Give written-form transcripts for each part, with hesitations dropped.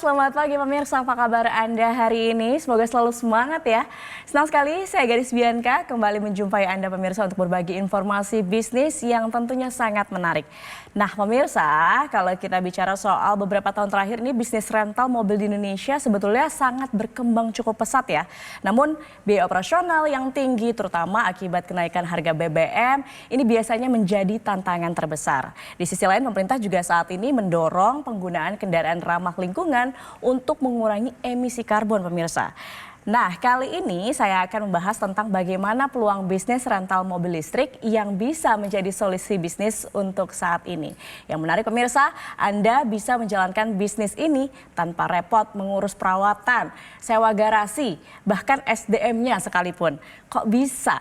selamat pagi pemirsa, apa kabar Anda hari ini? Semoga selalu semangat ya. Senang sekali saya Gadis Bianca kembali menjumpai Anda pemirsa untuk berbagi informasi bisnis yang tentunya sangat menarik. Nah pemirsa, kalau kita bicara soal beberapa tahun terakhir ini bisnis rental mobil di Indonesia sebetulnya sangat berkembang cukup pesat ya. Namun biaya operasional yang tinggi terutama akibat kenaikan harga BBM ini biasanya menjadi tantangan terbesar. Di sisi lain pemerintah juga saat ini mendorong penggunaan kendaraan ramah lingkungan untuk mengurangi emisi karbon pemirsa. Nah, kali ini saya akan membahas tentang bagaimana peluang bisnis rental mobil listrik yang bisa menjadi solusi bisnis untuk saat ini. Yang menarik pemirsa, Anda bisa menjalankan bisnis ini tanpa repot mengurus perawatan, sewa garasi, bahkan SDM-nya sekalipun. Kok bisa?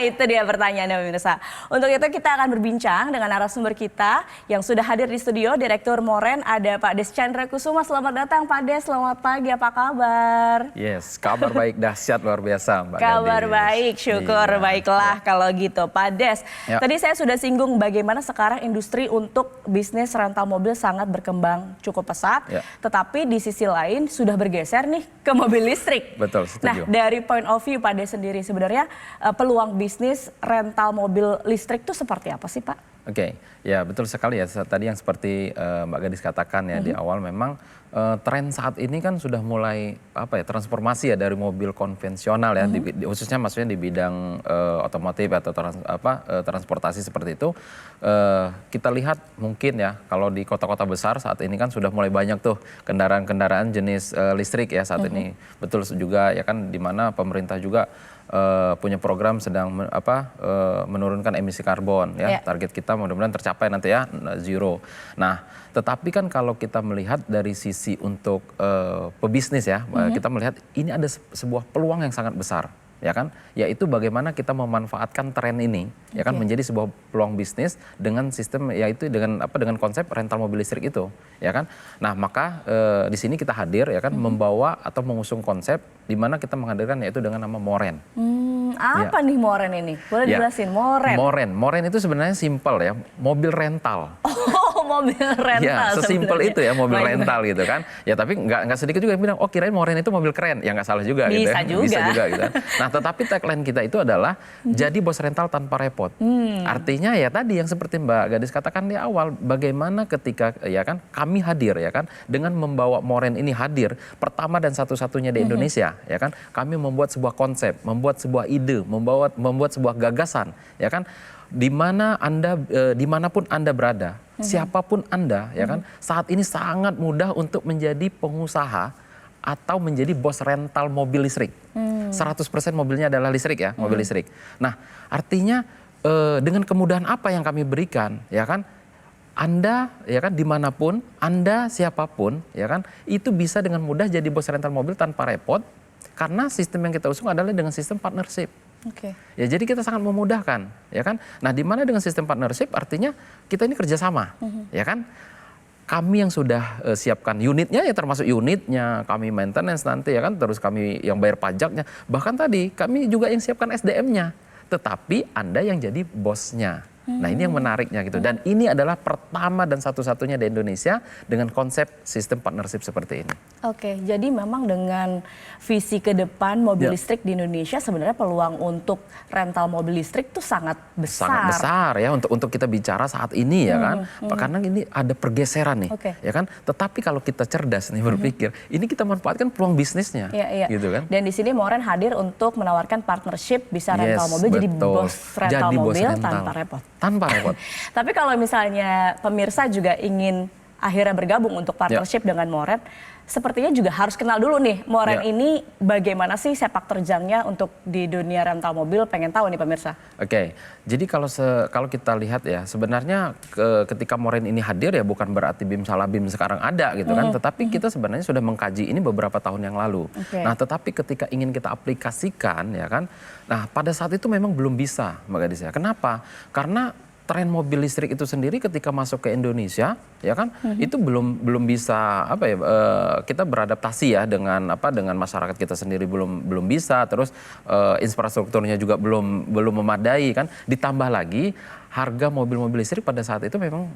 Itu dia pertanyaannya pemirsa. Untuk itu kita akan berbincang dengan narasumber kita yang sudah hadir di studio, Direktur Moren, ada Pak Des Chandra Kusuma. Selamat datang Pak Des, selamat pagi, apa kabar? Yes, kabar baik dahsyat luar biasa Mbak Kabar Gadis. baik, syukur. Iya, Baiklah ya. kalau gitu. Pak Des, Ya. tadi saya sudah singgung bagaimana sekarang industri untuk bisnis rental mobil sangat berkembang cukup pesat. Ya. Tetapi di sisi lain sudah bergeser nih ke mobil listrik. Betul, Nah setuju. dari point of view Pak Des sendiri sebenarnya peluang bisnis rental mobil listrik itu seperti apa sih Pak? Oke, ya betul sekali ya. Tadi yang seperti Mbak Gadis katakan ya di awal memang tren saat ini kan sudah mulai transformasi ya dari mobil konvensional ya, khususnya maksudnya di bidang otomotif atau transportasi seperti itu. Kita lihat mungkin ya kalau di kota-kota besar saat ini kan sudah mulai banyak tuh kendaraan-kendaraan jenis listrik ya saat ini. Betul juga ya kan, di mana pemerintah juga punya program sedang menurunkan emisi karbon ya. Target kita mudah-mudahan tercapai nanti ya, zero. Nah, tetapi kan kalau kita melihat dari sisi untuk pebisnis ya, kita melihat ini ada sebuah peluang yang sangat besar ya kan, yaitu bagaimana kita memanfaatkan tren ini ya kan menjadi sebuah peluang bisnis dengan sistem, yaitu dengan konsep rental mobil listrik itu ya kan. Nah, maka di sini kita hadir ya kan, membawa atau mengusung konsep di mana kita menghadirkan yaitu dengan nama Moren. Apa nih Moren ini? Boleh dijelasin Moren? Moren itu sebenarnya simpel ya, mobil rental. Oh, mobil rental. Ya, sesimpel itu ya, mobil Baik. rental gitu kan. Ya tapi nggak sedikit juga yang bilang, oh kirain Moren itu mobil keren. Ya nggak salah juga gitu ya. Bisa juga gitu kan. Nah tetapi tagline kita itu adalah jadi bos rental tanpa repot. Artinya ya tadi yang seperti Mbak Gadis katakan di awal, bagaimana ketika ya kan kami hadir ya kan, dengan membawa Moren ini hadir pertama dan satu-satunya di Indonesia ya kan. Kami membuat sebuah konsep, membuat sebuah ide, membuat sebuah gagasan ya kan. Dimanapun Anda berada, siapapun Anda ya kan, saat ini sangat mudah untuk menjadi pengusaha atau menjadi bos rental mobil listrik. 100% mobilnya adalah listrik ya, mobil listrik. Nah, artinya dengan kemudahan apa yang kami berikan ya kan, Anda ya kan dimanapun, Anda siapapun ya kan, itu bisa dengan mudah jadi bos rental mobil tanpa repot, karena sistem yang kita usung adalah dengan sistem partnership. Ya, jadi kita sangat memudahkan ya kan. Nah, di mana dengan sistem partnership artinya kita ini kerjasama ya kan. Kami yang sudah siapkan unitnya ya, termasuk unitnya, kami maintenance nanti ya kan, terus kami yang bayar pajaknya, bahkan tadi kami juga yang siapkan SDM-nya, tetapi Anda yang jadi bosnya. Nah, ini yang menariknya gitu, dan ini adalah pertama dan satu-satunya di Indonesia dengan konsep sistem partnership seperti ini. Oke, jadi memang dengan visi ke depan mobil listrik di Indonesia sebenarnya peluang untuk rental mobil listrik itu sangat besar. Sangat besar ya untuk kita bicara saat ini ya kan, karena ini ada pergeseran nih ya kan. Tetapi kalau kita cerdas nih berpikir, ini kita manfaatkan peluang bisnisnya, gitu kan. Dan di sini Moren hadir untuk menawarkan partnership, bisa rental mobil jadi bos rental mobil tanpa repot. Tanpa repot. Tapi kalau misalnya pemirsa juga ingin akhirnya bergabung untuk partnership dengan Moren, sepertinya juga harus kenal dulu nih Moren ini bagaimana sih sepak terjangnya untuk di dunia rental mobil, pengen tahu nih pemirsa. Oke, jadi kalau kita lihat ya, sebenarnya ketika Moren ini hadir ya bukan berarti BIM Salabim sekarang ada gitu kan, tetapi kita sebenarnya sudah mengkaji ini beberapa tahun yang lalu. Nah, tetapi ketika ingin kita aplikasikan ya kan, nah pada saat itu memang belum bisa Mbak Gadis ya. Kenapa? Karena tren mobil listrik itu sendiri ketika masuk ke Indonesia ya kan, itu belum bisa kita beradaptasi ya dengan masyarakat kita sendiri, belum bisa, terus infrastrukturnya juga belum memadai kan, ditambah lagi harga mobil-mobil listrik pada saat itu memang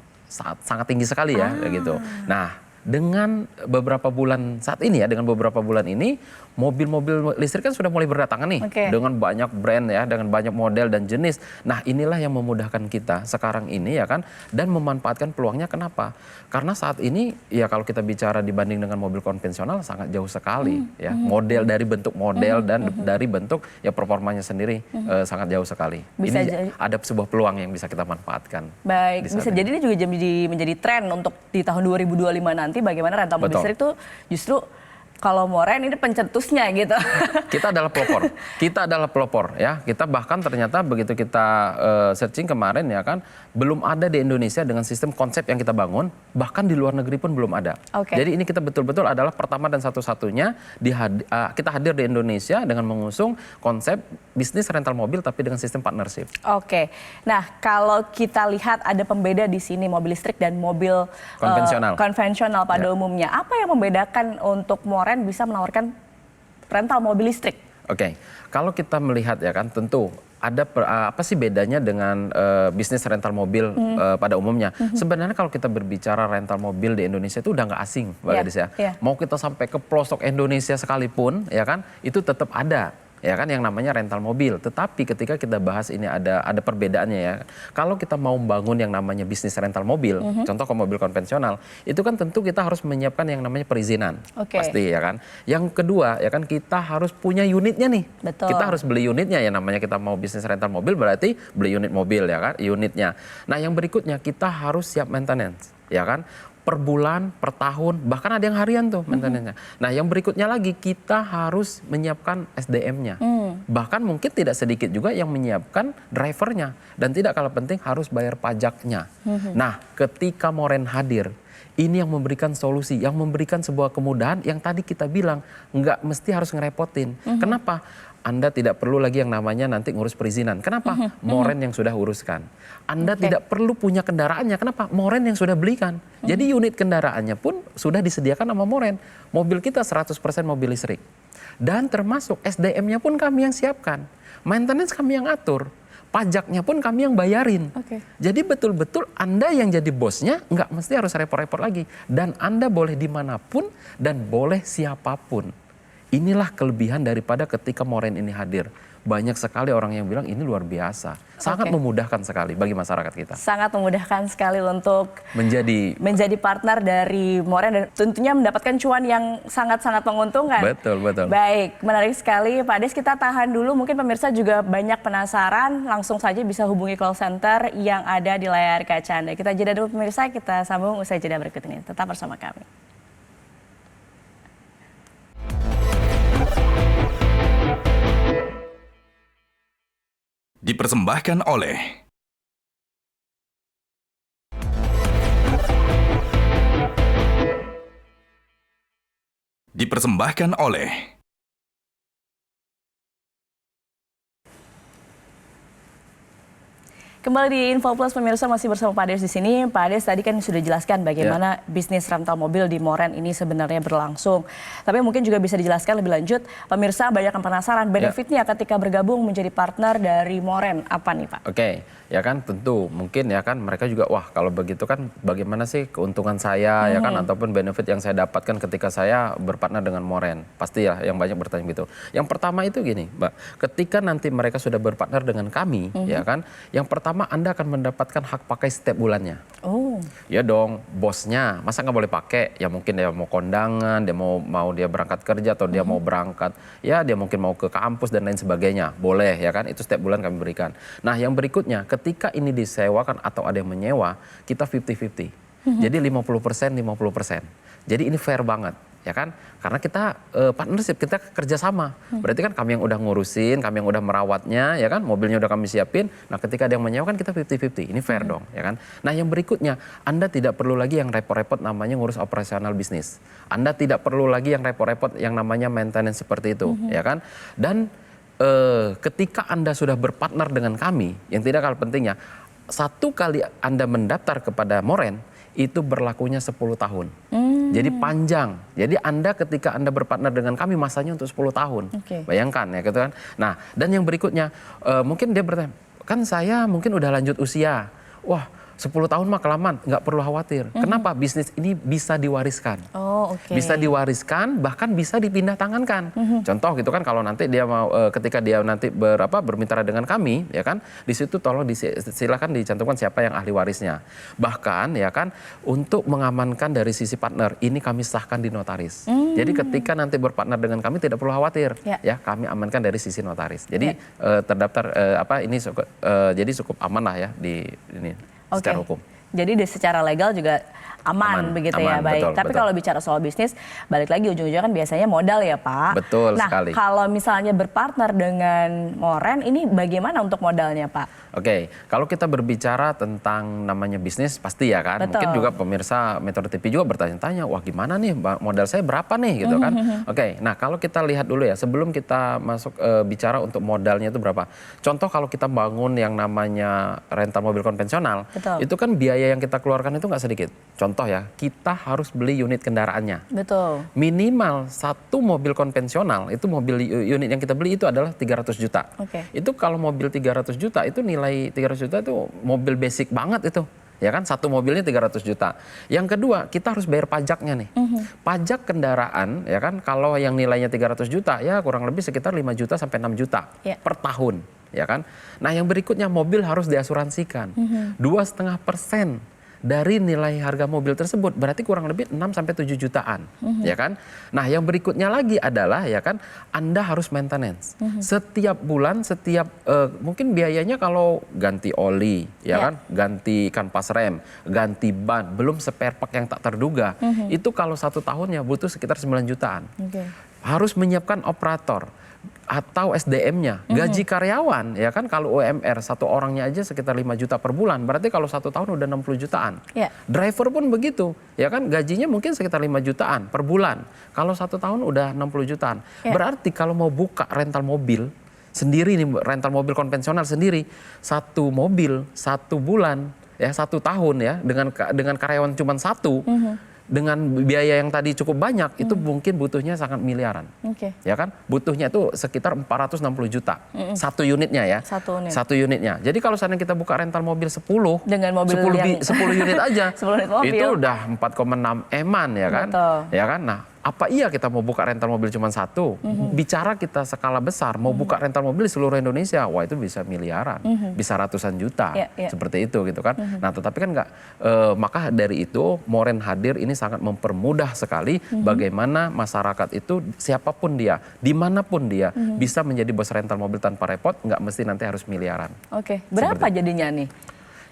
sangat tinggi sekali ya gitu. Nah, dengan beberapa bulan saat ini ya, dengan beberapa bulan ini mobil-mobil listrik kan sudah mulai berdatangan nih dengan banyak brand ya, dengan banyak model dan jenis. Nah, inilah yang memudahkan kita sekarang ini ya kan, dan memanfaatkan peluangnya. Kenapa? Karena saat ini ya kalau kita bicara dibanding dengan mobil konvensional sangat jauh sekali ya. Model dari bentuk model dan dari bentuk ya performanya sendiri sangat jauh sekali. Ini ada sebuah peluang yang bisa kita manfaatkan. Baik, bisa jadi ini juga menjadi tren untuk di tahun 2025 nanti bagaimana rental mobil listrik itu justru kalau Moren ini pencetusnya gitu. Kita adalah pelopor. Kita adalah pelopor ya. Kita bahkan ternyata begitu kita searching kemarin ya kan, belum ada di Indonesia dengan sistem konsep yang kita bangun, bahkan di luar negeri pun belum ada. Jadi ini kita betul-betul adalah pertama dan satu-satunya kita hadir di Indonesia dengan mengusung konsep bisnis rental mobil tapi dengan sistem partnership. Nah, kalau kita lihat ada pembeda di sini mobil listrik dan mobil konvensional pada umumnya. Apa yang membedakan untuk Moren bisa menawarkan rental mobil listrik? Kalau kita melihat ya kan, tentu ada apa sih bedanya dengan bisnis rental mobil pada umumnya. Sebenarnya kalau kita berbicara rental mobil di Indonesia itu udah nggak asing, Mbak Gadis ya. Mau kita sampai ke pelosok Indonesia sekalipun ya kan, itu tetap ada ya kan yang namanya rental mobil. Tetapi ketika kita bahas ini ada perbedaannya ya. Kalau kita mau bangun yang namanya bisnis rental mobil, contoh ke mobil konvensional, itu kan tentu kita harus menyiapkan yang namanya perizinan. Pasti ya kan. Yang kedua ya kan, kita harus punya unitnya nih. Kita harus beli unitnya ya, namanya kita mau bisnis rental mobil berarti beli unit mobil ya kan, unitnya. Nah, yang berikutnya kita harus siap maintenance ya kan. Per bulan, per tahun, bahkan ada yang harian tuh maintenance-nya. Nah, yang berikutnya lagi kita harus menyiapkan SDM-nya. Bahkan mungkin tidak sedikit juga yang menyiapkan drivernya. Dan tidak kalah penting harus bayar pajaknya. Nah, ketika Moren hadir, ini yang memberikan solusi, yang memberikan sebuah kemudahan yang tadi kita bilang nggak mesti harus ngerepotin. Kenapa? Anda tidak perlu lagi yang namanya nanti ngurus perizinan. Kenapa? Moren yang sudah uruskan. Anda tidak perlu punya kendaraannya. Kenapa? Moren yang sudah belikan. Jadi unit kendaraannya pun sudah disediakan sama Moren. Mobil kita 100% mobil listrik. Dan termasuk SDM-nya pun kami yang siapkan. Maintenance kami yang atur. Pajaknya pun kami yang bayarin. Jadi betul-betul Anda yang jadi bosnya nggak mesti harus repot-repot lagi. Dan Anda boleh dimanapun dan boleh siapapun. Inilah kelebihan daripada ketika Moren ini hadir. Banyak sekali orang yang bilang ini luar biasa. Sangat memudahkan sekali bagi masyarakat kita. Sangat memudahkan sekali untuk menjadi partner dari Moren dan tentunya mendapatkan cuan yang sangat-sangat menguntungkan. Betul. Baik, menarik sekali Pak Des, kita tahan dulu. Mungkin pemirsa juga banyak penasaran, langsung saja bisa hubungi call center yang ada di layar kaca Anda. Kita jeda dulu pemirsa, kita sambung usai jeda berikut ini. Tetap bersama kami. Dipersembahkan oleh Kembali di Info Plus pemirsa, masih bersama Pak Des di sini. Pak Des tadi kan sudah jelaskan bagaimana bisnis rental mobil di Moren ini sebenarnya berlangsung. Tapi mungkin juga bisa dijelaskan lebih lanjut. Pemirsa banyak yang penasaran benefitnya ketika bergabung menjadi partner dari Moren. Apa nih Pak? Ya kan tentu mungkin ya kan mereka juga wah kalau begitu kan bagaimana sih keuntungan saya ya kan ataupun benefit yang saya dapatkan ketika saya berpartner dengan Moren. Pasti ya yang banyak bertanya gitu. Yang pertama itu gini Mbak, ketika nanti mereka sudah berpartner dengan kami ya kan, yang pertama Anda akan mendapatkan hak pakai setiap bulannya. Ya dong, bosnya masa nggak boleh pakai? Ya mungkin dia mau kondangan, dia mau dia berangkat kerja atau dia mau berangkat, ya dia mungkin mau ke kampus dan lain sebagainya. Boleh ya kan, itu setiap bulan kami berikan. Nah yang berikutnya, ketika ini disewakan atau ada yang menyewa, kita 50-50. Jadi 50%, 50%. Jadi ini fair banget. Ya kan, karena kita partnership, kita kerjasama. Berarti kan kami yang udah ngurusin, kami yang udah merawatnya, ya kan, mobilnya udah kami siapin. Nah, ketika ada yang menyewa kan kita 50-50, ini fair dong, ya kan. Nah, yang berikutnya, Anda tidak perlu lagi yang repot-repot namanya ngurus operasional bisnis. Anda tidak perlu lagi yang repot-repot yang namanya maintenance seperti itu, ya kan. Dan ketika Anda sudah berpartner dengan kami, yang tidak kalah pentingnya, satu kali Anda mendaftar kepada Moren, itu berlakunya 10 tahun. Jadi panjang. Jadi Anda ketika Anda berpartner dengan kami masanya untuk 10 tahun. Bayangkan ya gitu kan. Nah, dan yang berikutnya mungkin dia bertanya, kan saya mungkin udah lanjut usia. Wah, 10 tahun mah kelamaan, nggak perlu khawatir. Kenapa? Bisnis ini bisa diwariskan. Oh, oke. Bisa diwariskan, bahkan bisa dipindah tangankan. Contoh gitu kan, kalau nanti dia mau ketika dia nanti bermitra dengan kami, ya kan, di situ tolong silakan dicantumkan siapa yang ahli warisnya. Bahkan ya kan, untuk mengamankan dari sisi partner, ini kami sahkan di notaris. Jadi ketika nanti berpartner dengan kami tidak perlu khawatir, ya kami amankan dari sisi notaris. Jadi terdaftar jadi cukup aman lah ya di ini. Secara hukum. Jadi secara legal juga aman begitu ya, baik. Betul, tapi kalau bicara soal bisnis, balik lagi ujung-ujungnya kan biasanya modal ya Pak. Betul nah, sekali. Kalau misalnya berpartner dengan Moren, ini bagaimana untuk modalnya Pak? Oke, kalau kita berbicara tentang namanya bisnis pasti ya kan. Betul. Mungkin juga pemirsa Metro TV juga bertanya-tanya, wah gimana nih modal saya berapa nih gitu kan. Oke, nah kalau kita lihat dulu ya, sebelum kita masuk bicara untuk modalnya itu berapa. Contoh kalau kita bangun yang namanya rental mobil konvensional, Betul. itu kan biaya yang kita keluarkan itu nggak sedikit. Contoh ya, kita harus beli unit kendaraannya. Betul. Minimal satu mobil konvensional, itu mobil unit yang kita beli itu adalah 300 juta. Oke. Itu kalau mobil 300 juta itu nilai 300 juta itu mobil basic banget itu. Ya kan, satu mobilnya 300 juta. Yang kedua, kita harus bayar pajaknya nih. Pajak kendaraan, ya kan, kalau yang nilainya 300 juta, ya kurang lebih sekitar 5 juta sampai 6 juta per tahun. Ya kan. Nah yang berikutnya, mobil harus diasuransikan. 2,5% dari nilai harga mobil tersebut, berarti kurang lebih 6-7 jutaan, ya kan? Nah, yang berikutnya lagi adalah ya kan, Anda harus maintenance. Setiap bulan, mungkin biayanya kalau ganti oli, ya kan, ganti kanvas rem, ganti ban, belum spare part yang tak terduga, itu kalau 1 tahunnya butuh sekitar 9 jutaan. Harus menyiapkan operator atau SDM-nya, gaji karyawan, ya kan, kalau UMR satu orangnya aja sekitar 5 juta per bulan, berarti kalau 1 tahun udah 60 jutaan. Driver pun begitu, ya kan, gajinya mungkin sekitar 5 jutaan per bulan, kalau 1 tahun udah 60 jutaan. Berarti kalau mau buka rental mobil sendiri nih, rental mobil konvensional sendiri, 1 mobil 1 bulan, ya 1 tahun ya, dengan karyawan cuma 1, dengan biaya yang tadi cukup banyak, itu mungkin butuhnya sangat miliaran. Ya kan? Butuhnya itu sekitar 460 juta. Satu unitnya ya. Satu unitnya. Jadi kalau seandainya kita buka rental mobil 10, dengan mobil 10 unit aja, 10 unit mobil. itu udah 4,6 eman ya kan? Betul. Ya kan? Nah, apa iya kita mau buka rental mobil cuma 1? Bicara kita skala besar, mau buka rental mobil di seluruh Indonesia, wah itu bisa miliaran, bisa ratusan juta, seperti itu gitu kan. Nah tetapi kan nggak, maka dari itu Moren hadir ini sangat mempermudah sekali bagaimana masyarakat itu siapapun dia, dimanapun dia, bisa menjadi bos rental mobil tanpa repot, nggak mesti nanti harus miliaran. Berapa jadinya nih?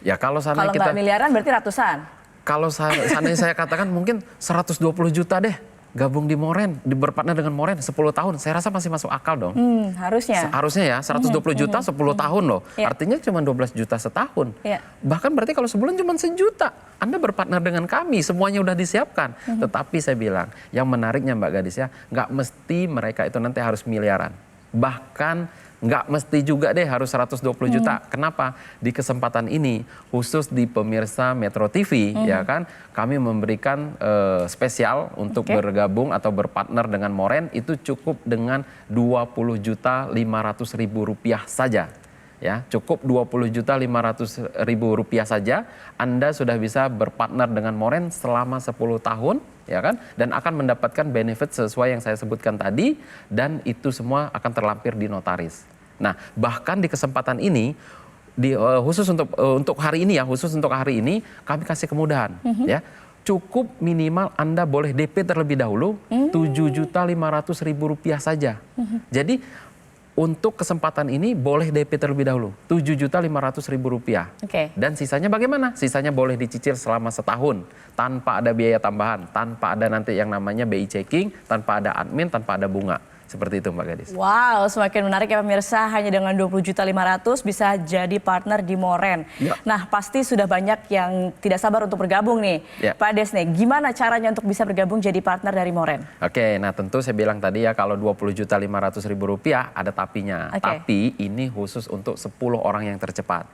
Ya kalau nggak miliaran berarti ratusan? Kalau seandainya saya katakan mungkin 120 juta deh. Gabung di Moren, berpartner dengan Moren 10 tahun, saya rasa masih masuk akal dong. Harusnya. Harusnya ya, 120 juta 10 tahun loh. Artinya cuma 12 juta setahun. Bahkan berarti kalau sebulan cuma 1 juta. Anda berpartner dengan kami, semuanya udah disiapkan. Tetapi saya bilang, yang menariknya Mbak Gadis ya, nggak mesti mereka itu nanti harus miliaran. Bahkan nggak mesti juga deh harus 120 juta. Kenapa? Di kesempatan ini, khusus di pemirsa Metro TV, ya kan, kami memberikan spesial untuk bergabung atau berpartner dengan Moren, itu cukup dengan 20.500.000 rupiah saja. Ya, cukup 20.500.000 rupiah saja, Anda sudah bisa berpartner dengan Moren selama 10 tahun, ya kan, dan akan mendapatkan benefit sesuai yang saya sebutkan tadi, dan itu semua akan terlampir di notaris. Nah, bahkan di kesempatan ini, khusus untuk hari ini ya, kami kasih kemudahan, ya. Cukup minimal Anda boleh DP terlebih dahulu 7.500.000 rupiah saja. Jadi untuk kesempatan ini boleh DP terlebih dahulu 7.500.000 rupiah. Dan sisanya bagaimana? Sisanya boleh dicicil selama setahun tanpa ada biaya tambahan, tanpa ada nanti yang namanya BI checking, tanpa ada admin, tanpa ada bunga. Seperti itu Mbak Gadis. Wow, semakin menarik ya pemirsa, hanya dengan 20.500.000 bisa jadi partner di Moren. Nah, pasti sudah banyak yang tidak sabar untuk bergabung nih. Pak Des nih, gimana caranya untuk bisa bergabung jadi partner dari Moren? Oke, nah tentu saya bilang tadi ya, kalau 20.500.000 rupiah ada tapinya. Tapi ini khusus untuk 10 orang yang tercepat.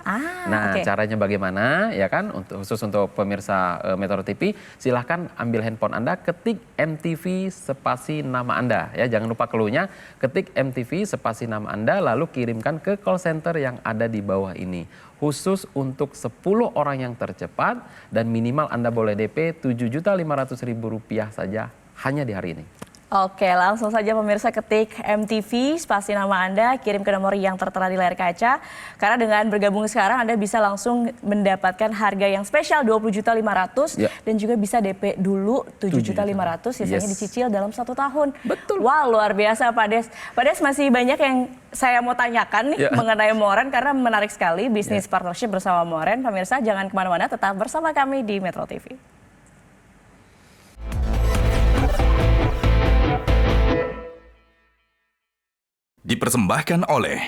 Caranya bagaimana? Ya kan, khusus untuk pemirsa Metro TV, silahkan ambil handphone Anda, ketik MTV spasi nama Anda. Ya, jangan lupa keluar caranya ketik MTV spasi nama Anda lalu kirimkan ke call center yang ada di bawah ini. Khusus untuk 10 orang yang tercepat dan minimal Anda boleh DP Rp7.500.000 saja hanya di hari ini. Oke, langsung saja pemirsa ketik MTV, spasi nama Anda, kirim ke nomor yang tertera di layar kaca. Karena dengan bergabung sekarang Anda bisa langsung mendapatkan harga yang spesial Rp20.500.000 dan juga bisa DP dulu Rp7.500.000, sisanya dicicil dalam 1 tahun. Betul. Wah, luar biasa Pak Des. Pak Des, masih banyak yang saya mau tanyakan nih mengenai Moren karena menarik sekali bisnis partnership bersama Moren. Pemirsa jangan kemana-mana, tetap bersama kami di Metro TV. Dipersembahkan oleh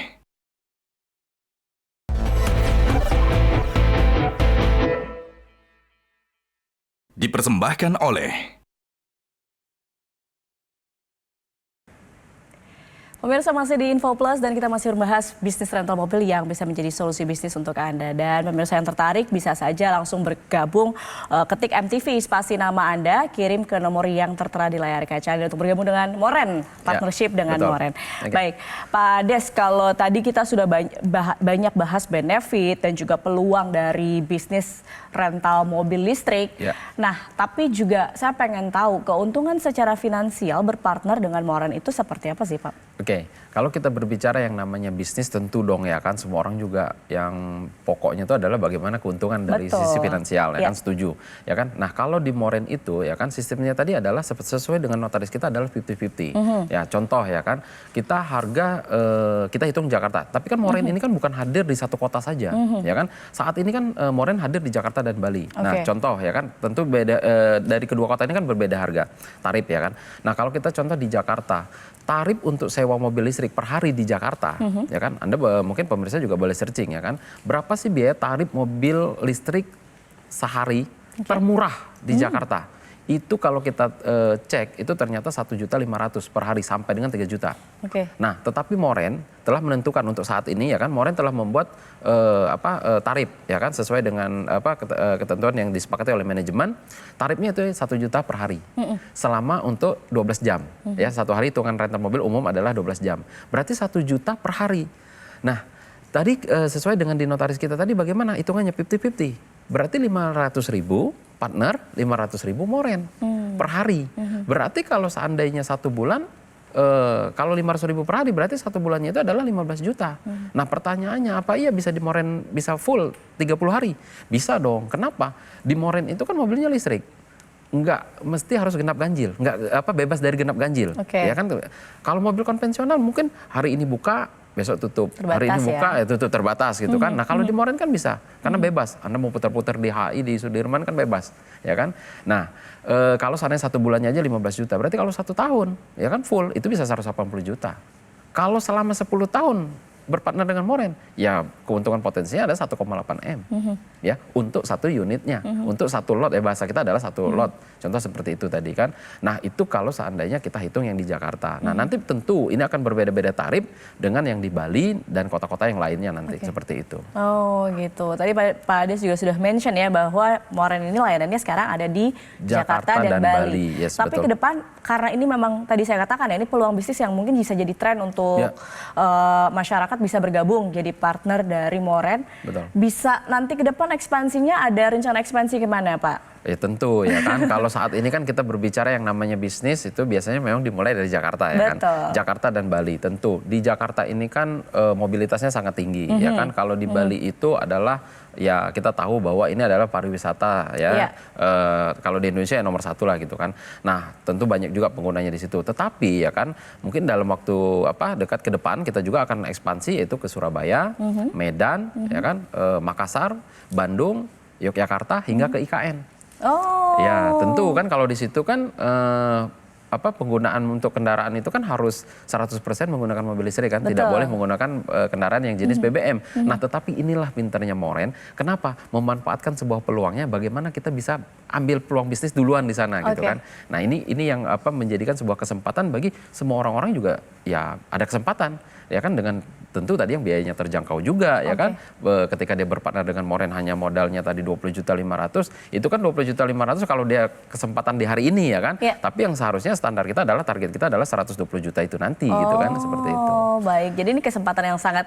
Pemirsa masih di Info Plus dan kita masih membahas bisnis rental mobil yang bisa menjadi solusi bisnis untuk Anda. Dan pemirsa yang tertarik bisa saja langsung bergabung, ketik MTV spasi nama Anda, kirim ke nomor yang tertera di layar kaca Anda untuk bergabung dengan Moren, partnership dengan Moren. Baik, Pak Des, kalau tadi kita sudah banyak bahas benefit dan juga peluang dari bisnis rental mobil listrik. Nah, tapi juga saya pengen tahu keuntungan secara finansial berpartner dengan Moren itu seperti apa sih, Pak? Oke, kalau kita berbicara yang namanya bisnis tentu dong ya kan semua orang juga yang pokoknya itu adalah bagaimana keuntungan dari sisi finansial ya kan, setuju ya kan. Nah kalau di Moren itu ya kan sistemnya tadi adalah sesuai dengan notaris kita adalah 50-50. Ya contoh ya kan kita harga kita hitung Jakarta, tapi kan Moren ini kan bukan hadir di satu kota saja ya kan. Saat ini kan Moren hadir di Jakarta dan Bali. Nah contoh ya kan tentu beda dari kedua kota ini kan berbeda harga tarif ya kan. Nah kalau kita contoh di Jakarta, tarif untuk sewa mobil listrik per hari di Jakarta, ya kan? Anda mungkin pemirsa juga boleh searching ya kan. Berapa sih biaya tarif mobil listrik sehari termurah di Jakarta? Itu kalau kita cek itu ternyata 1.500.000 per hari sampai dengan 3 juta. Nah, tetapi Moren telah menentukan untuk saat ini ya kan Moren telah membuat tarif ya kan sesuai dengan ketentuan yang disepakati oleh manajemen. Tarifnya itu 1 juta per hari. Selama untuk 12 jam. Ya, satu hari hitungan rental mobil umum adalah 12 jam. Berarti 1 juta per hari. Nah, tadi sesuai dengan di notaris kita tadi bagaimana hitungannya 50-50. Berarti 500.000 partner, 500.000 Moren per hari. Berarti kalau seandainya 1 bulan, kalau 500.000 per hari berarti 1 bulannya itu adalah 15 juta. Nah pertanyaannya apa iya bisa di Moren bisa full 30 hari? Bisa dong. Kenapa? Di Moren itu kan mobilnya listrik. Enggak mesti harus genap ganjil, enggak bebas dari genap ganjil. Ya kan kalau mobil konvensional mungkin hari ini buka, besok tutup. Terbatas, hari ini buka ya tutup, terbatas gitu kan. Nah kalau di Moren kan bisa karena bebas. Anda mau putar-putar di HI di Sudirman kan bebas, ya kan. Nah kalau seandainya 1 bulannya aja 15 juta, berarti kalau 1 tahun ya kan full itu bisa 180 juta. Kalau selama 10 tahun berpartner dengan Moren, ya keuntungan potensinya ada 1,8 M, ya untuk 1 unitnya, untuk 1 lot ya bahasa kita adalah 1 lot, contoh seperti itu tadi kan. Nah itu kalau seandainya kita hitung yang di Jakarta, nah nanti tentu ini akan berbeda-beda tarif dengan yang di Bali dan kota-kota yang lainnya nanti seperti itu. Oh gitu, tadi Pak Ades juga sudah mention ya bahwa Moren ini layanannya sekarang ada di Jakarta dan Bali. Tapi ke depan karena ini memang tadi saya katakan ya ini peluang bisnis yang mungkin bisa jadi tren untuk masyarakat bisa bergabung jadi partner dari Moren. Bisa nanti ke depan ekspansinya ada rencana ekspansi kemana Pak? Ya tentu ya kan kalau saat ini kan kita berbicara yang namanya bisnis itu biasanya memang dimulai dari Jakarta ya kan. Jakarta dan Bali tentu. Di Jakarta ini kan mobilitasnya sangat tinggi ya kan. Kalau di Bali itu adalah ya kita tahu bahwa ini adalah pariwisata ya. Kalau di Indonesia ya nomor 1 lah gitu kan. Nah tentu banyak juga penggunanya di situ. Tetapi ya kan mungkin dalam waktu dekat ke depan kita juga akan ekspansi yaitu ke Surabaya, Medan ya kan, Makassar, Bandung, Yogyakarta hingga ke IKN. Ya tentu kan kalau di situ kan penggunaan untuk kendaraan itu kan harus 100% menggunakan mobil listrik kan, tidak boleh menggunakan kendaraan yang jenis BBM. Nah tetapi inilah pinternya Moren, kenapa? Memanfaatkan sebuah peluangnya, bagaimana kita bisa ambil peluang bisnis duluan di sana gitu kan. Nah ini yang menjadikan sebuah kesempatan bagi semua orang-orang juga ya ada kesempatan. ya kan dengan tentu tadi yang biayanya terjangkau juga ya kan. Ketika dia berpartner dengan Moren hanya modalnya tadi 20.500.000, itu kan 20.500.000 kalau dia kesempatan di hari ini ya kan. Tapi yang seharusnya standar kita adalah target kita adalah 120 juta itu nanti gitu kan, seperti itu. Oh baik, jadi ini kesempatan yang sangat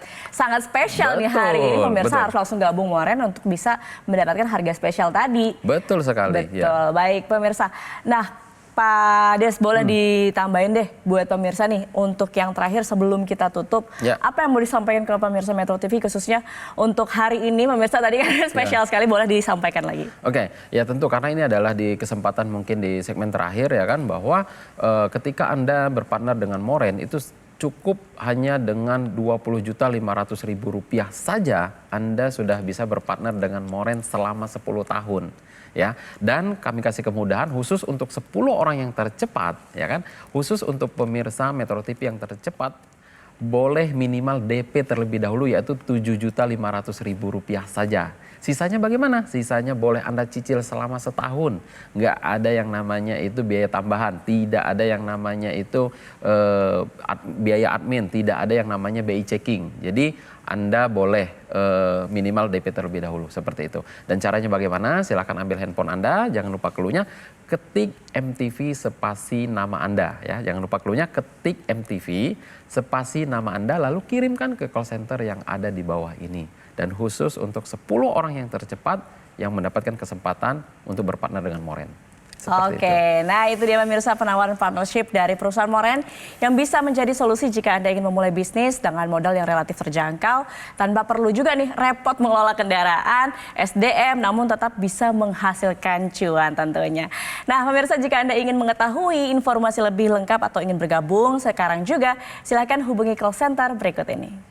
spesial nih hari ini, pemirsa harus langsung gabung Moren untuk bisa mendapatkan harga spesial tadi. Betul sekali. Betul, baik pemirsa. Nah Pak Des, boleh ditambahin deh buat pemirsa nih untuk yang terakhir sebelum kita tutup. Apa yang mau disampaikan ke pemirsa Metro TV khususnya untuk hari ini, pemirsa tadi kan spesial sekali, boleh disampaikan lagi. Oke, ya tentu karena ini adalah di kesempatan mungkin di segmen terakhir ya kan, bahwa ketika Anda berpartner dengan Moren itu cukup hanya dengan Rp20.500.000 saja Anda sudah bisa berpartner dengan Moren selama 10 tahun. Ya, dan kami kasih kemudahan khusus untuk 10 orang yang tercepat, ya kan, khusus untuk pemirsa Metro TV yang tercepat boleh minimal DP terlebih dahulu yaitu Rp7.500.000 saja. Sisanya bagaimana? Sisanya boleh Anda cicil selama setahun. Nggak ada yang namanya itu biaya tambahan, tidak ada yang namanya itu biaya admin, tidak ada yang namanya BI checking. Jadi Anda boleh minimal DP terlebih dahulu seperti itu. Dan caranya bagaimana? Silakan ambil handphone Anda, jangan lupa clue-nya, ketik MTV spasi nama Anda ya. Jangan lupa clue-nya, ketik MTV spasi nama Anda lalu kirimkan ke call center yang ada di bawah ini. Dan khusus untuk 10 orang yang tercepat yang mendapatkan kesempatan untuk berpartner dengan Moren. Oke, nah itu dia pemirsa penawaran partnership dari perusahaan Moren yang bisa menjadi solusi jika Anda ingin memulai bisnis dengan modal yang relatif terjangkau tanpa perlu juga nih repot mengelola kendaraan, SDM, namun tetap bisa menghasilkan cuan tentunya. Nah pemirsa, jika Anda ingin mengetahui informasi lebih lengkap atau ingin bergabung sekarang juga, silakan hubungi call center berikut ini.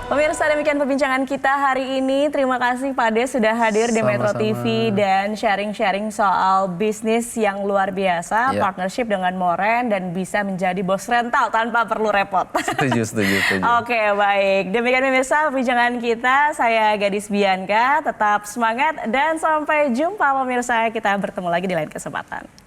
Pemirsa, demikian perbincangan kita hari ini. Terima kasih Pak Des sudah hadir di Metro TV dan sharing-sharing soal bisnis yang luar biasa, partnership dengan Moren dan bisa menjadi bos rental tanpa perlu repot. Setuju. Oke, baik. Demikian pemirsa perbincangan kita. Saya Gadis Bianca, tetap semangat dan sampai jumpa pemirsa. Kita bertemu lagi di lain kesempatan.